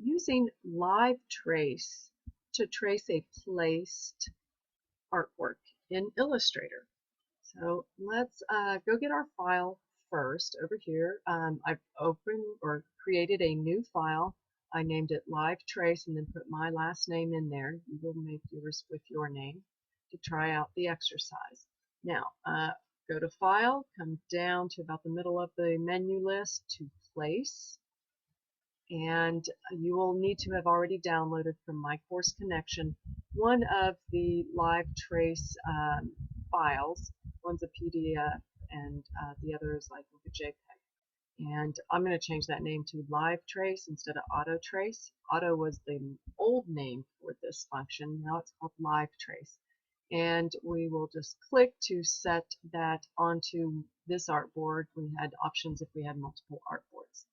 using live trace to trace a placed artwork in Illustrator. So let's go get our file first over here. I've opened or created a new file. I named it Live Trace and then put my last name in there. You will make yours with your name to try out the exercise. Now, go to File, come down to about the middle of the menu list to Place, and you will need to have already downloaded from My Course Connection one of the Live Trace files. One's a PDF and the other is like a JPEG. And I'm going to change that name to Live Trace instead of Auto Trace. Auto was the old name for this function. Now it's called Live Trace. And we will just click to set that onto this artboard. We had options if we had multiple artboards.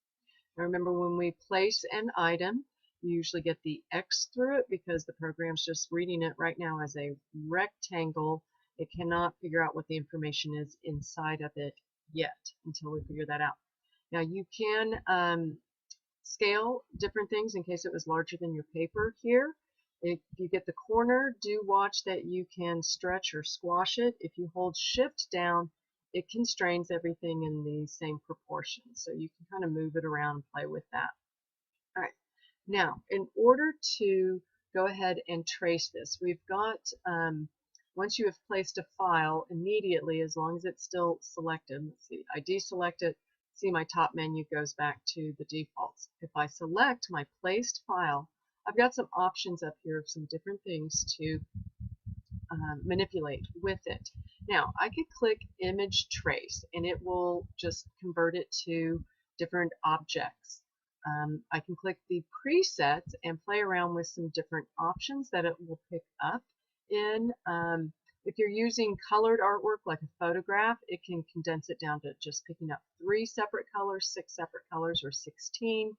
Now remember, when we place an item, you usually get the X through it because the program's just reading it right now as a rectangle. It cannot figure out what the information is inside of it yet until we figure that out. Now you can scale different things in case it was larger than your paper here. If you get the corner, do watch that you can stretch or squash it. If you hold Shift down, it constrains everything in the same proportion. So you can kind of move it around and play with that. All right. Now, in order to go ahead and trace this, we've got, once you have placed a file, immediately, as long as it's still selected, let's see, I deselect it, see my top menu goes back to the defaults. If I select my placed file, I've got some options up here of some different things to manipulate with it. Now, I could click Image Trace, and it will just convert it to different objects. I can click the presets and play around with some different options that it will pick up in. If you're using colored artwork like a photograph, it can condense it down to just picking up 3 separate colors, 6 separate colors, or 16,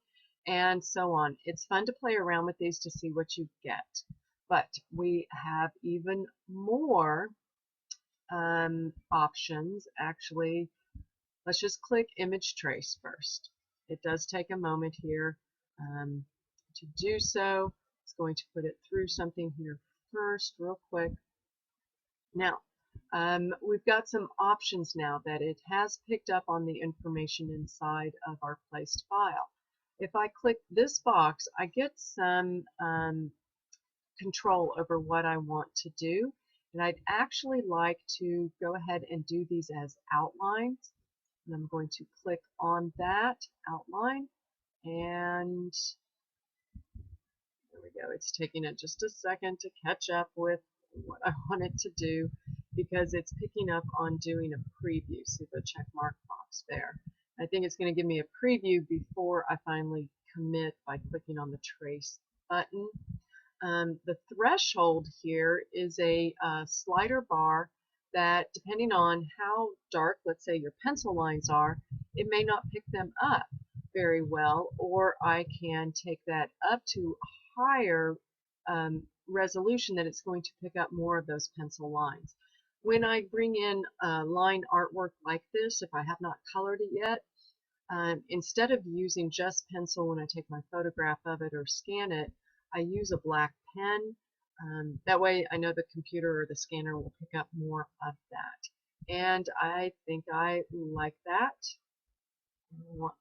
and so on. It's fun to play around with these to see what you get. But we have even more options. Actually, let's just click Image Trace first. It does take a moment here to do so. It's going to put it through something here first, real quick. Now, we've got some options now that it has picked up on the information inside of our placed file. If I click this box, I get some control over what I want to do, and I'd actually like to go ahead and do these as outlines. And I'm going to click on that outline, and there we go. It's taking it just a second to catch up with what I want it to do because it's picking up on doing a preview. See the check mark box there. I think it's going to give me a preview before I finally commit by clicking on the trace button. The threshold here is a slider bar that, depending on how dark, let's say, your pencil lines are, it may not pick them up very well, or I can take that up to a higher resolution that it's going to pick up more of those pencil lines. When I bring in line artwork like this, if I have not colored it yet, instead of using just pencil when I take my photograph of it or scan it, I use a black pen. That way I know the computer or the scanner will pick up more of that. And I think I like that. I want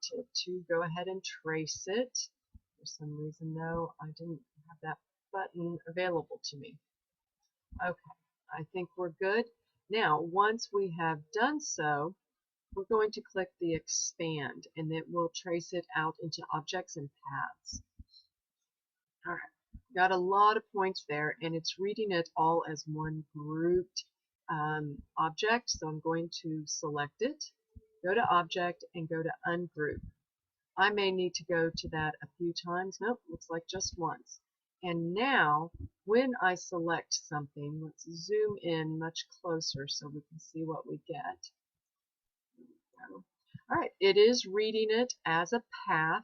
to go ahead and trace it. For some reason, though, I didn't have that button available to me. Okay, I think we're good. Now, once we have done so, we're going to click the expand, and it will trace it out into objects and paths. All right, got a lot of points there, and it's reading it all as one grouped object. So I'm going to select it, go to Object, and go to Ungroup. I may need to go to that a few times. Nope, looks like just once. And now, when I select something, let's zoom in much closer so we can see what we get. All right, it is reading it as a path.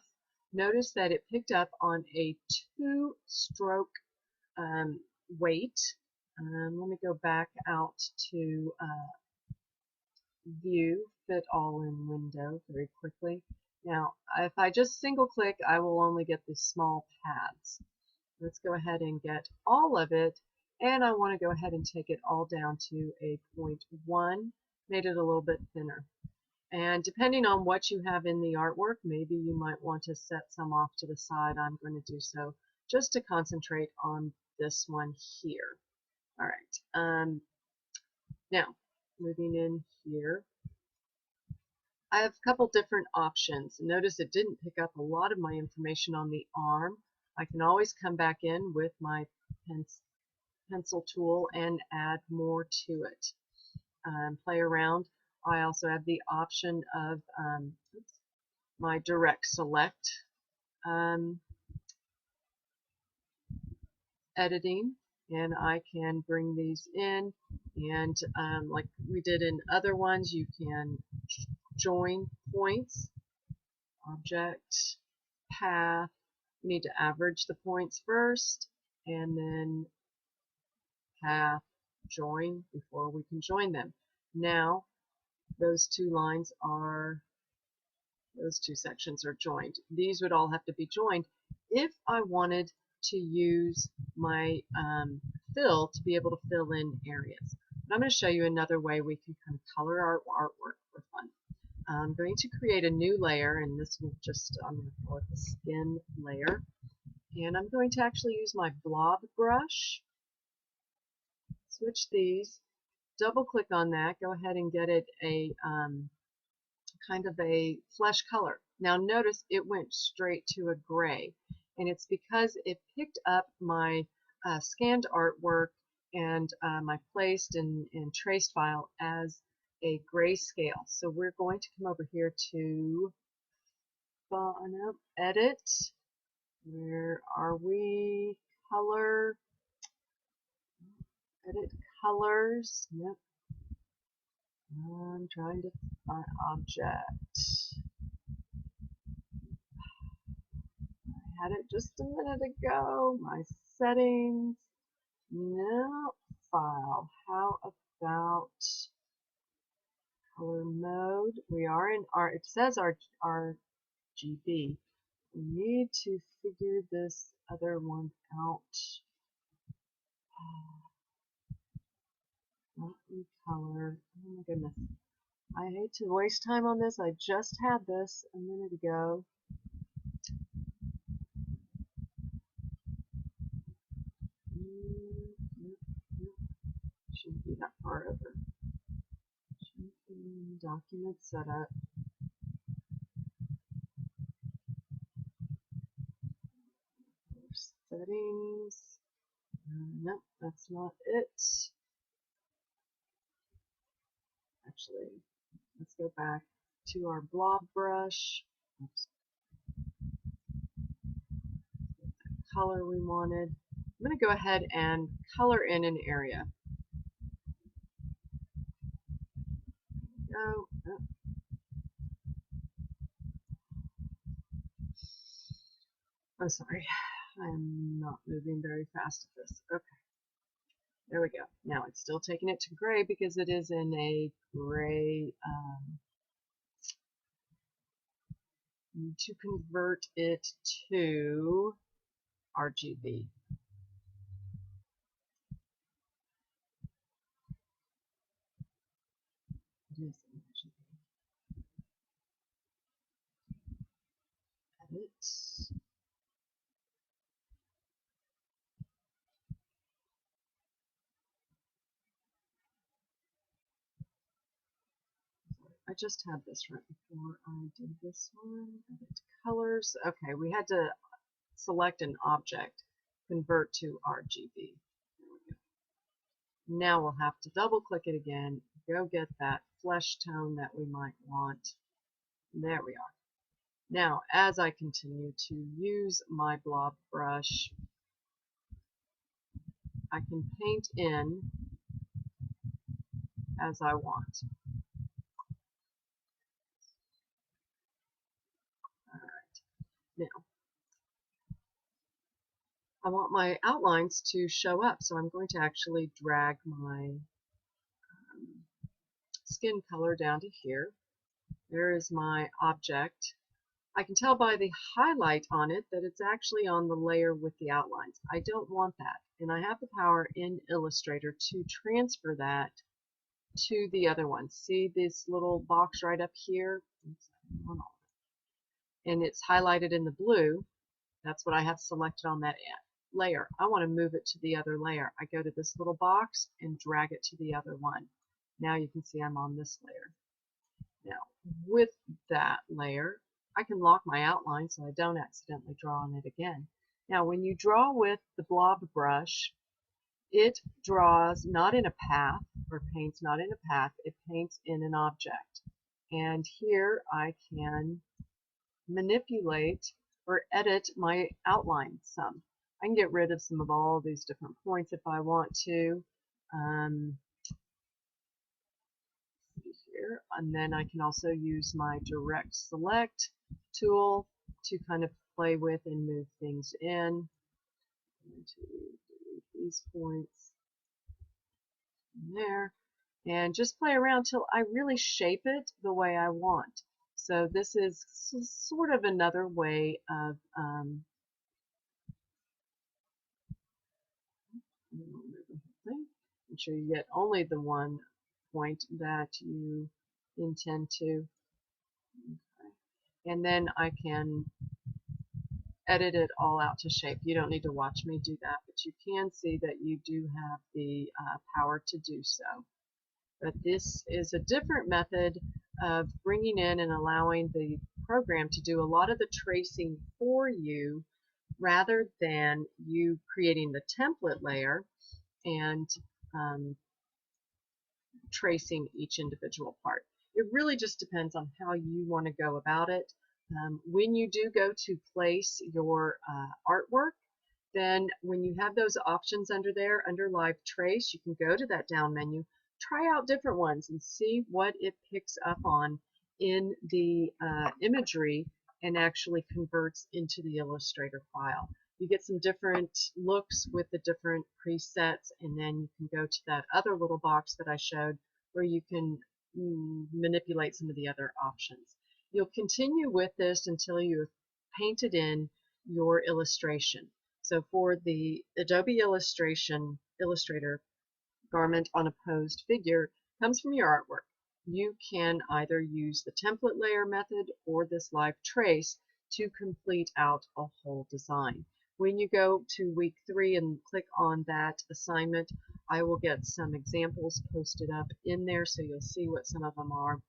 Notice that it picked up on a 2-stroke weight. Let me go back out to View, Fit All in Window very quickly. Now, if I just single click, I will only get these small paths. Let's go ahead and get all of it, and I want to go ahead and take it all down to a 0.1, made it a little bit thinner. And depending on what you have in the artwork, maybe you might want to set some off to the side. I'm going to do so just to concentrate on this one here. All right. Now, moving in here, I have a couple different options. Notice it didn't pick up a lot of my information on the arm. I can always come back in with my pencil tool and add more to it. Play around. I also have the option of my direct select editing, and I can bring these in, and like we did in other ones, you can join points, object, path. You need to average the points first, and then path, join before we can join them. Now those two sections are joined. These would all have to be joined if I wanted to use my fill to be able to fill in areas. But I'm going to show you another way we can kind of color our artwork for fun. I'm going to create a new layer, and this will just, I'm going to call it the skin layer. And I'm going to actually use my blob brush, switch these, double click on that, go ahead and get it a kind of a flesh color. Now notice it went straight to a gray, and it's because it picked up my scanned artwork and my placed and traced file as a grayscale. So we're going to come over here to edit. Where are we? Color. Edit colors. Yep. I'm trying to find object. I had it just a minute ago. My settings. No. File. How about color mode? We are in our, it says RGB. We need to figure this other one out. Not in color. Oh my goodness. I hate to waste time on this. I just had this a minute ago. Shouldn't be that far over. Document setup. Settings. Nope, that's not it. Actually, let's go back to our blob brush. Oops. Color we wanted. I'm going to go ahead and color in an area. Go. Oh. I'm sorry. I'm not moving very fast at this. Okay. There we go. Now it's still taking it to gray because it is in a gray. Need to convert it to RGB. It is in RGB. Edit. I just had this right before I did this one. Edit colors. Okay, we had to select an object, convert to RGB. There we go. Now we'll have to double click it again, go get that flesh tone that we might want. There we are. Now, as I continue to use my blob brush, I can paint in as I want. All right. Now, I want my outlines to show up, so I'm going to actually drag my skin color down to here. There is my object. I can tell by the highlight on it that it's actually on the layer with the outlines. I don't want that, and I have the power in Illustrator to transfer that to the other one. See this little box right up here? And it's highlighted in the blue. That's what I have selected on that layer. I want to move it to the other layer. I go to this little box and drag it to the other one. Now you can see I'm on this layer. Now, with that layer, I can lock my outline so I don't accidentally draw on it again. Now, when you draw with the blob brush, it draws not in a path, or paints not in a path, it paints in an object. And here I can manipulate or edit my outline some. I can get rid of some of all these different points if I want to. Here, and then I can also use my direct select tool to kind of play with and move things in. To delete these points there, and just play around till I really shape it the way I want. So this is sort of another way of make sure you get only the one point that you intend to. Okay. And then I can edit it all out to shape. You don't need to watch me do that, but you can see that you do have the power to do so. But this is a different method of bringing in and allowing the program to do a lot of the tracing for you rather than you creating the template layer and tracing each individual part. It really just depends on how you want to go about it. When you do go to place your artwork, then when you have those options under there, under Live Trace, you can go to that down menu, try out different ones and see what it picks up on in the imagery and actually converts into the Illustrator file. You get some different looks with the different presets, and then you can go to that other little box that I showed where you can manipulate some of the other options. You'll continue with this until you've painted in your illustration. So for the Adobe Illustrator garment on a posed figure comes from your artwork. You can either use the template layer method or this Live Trace to complete out a whole design. When you go to week 3 and click on that assignment, I will get some examples posted up in there so you'll see what some of them are.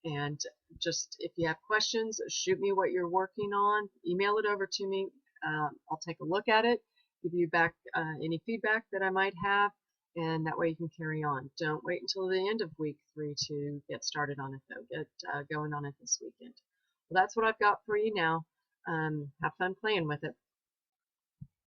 And just if you have questions, shoot me what you're working on, email it over to me. I'll take a look at it, give you back any feedback that I might have, and that way you can carry on. Don't wait until the end of week 3 to get started on it, though. Get going on it this weekend. Well, that's what I've got for you now. Have fun playing with it.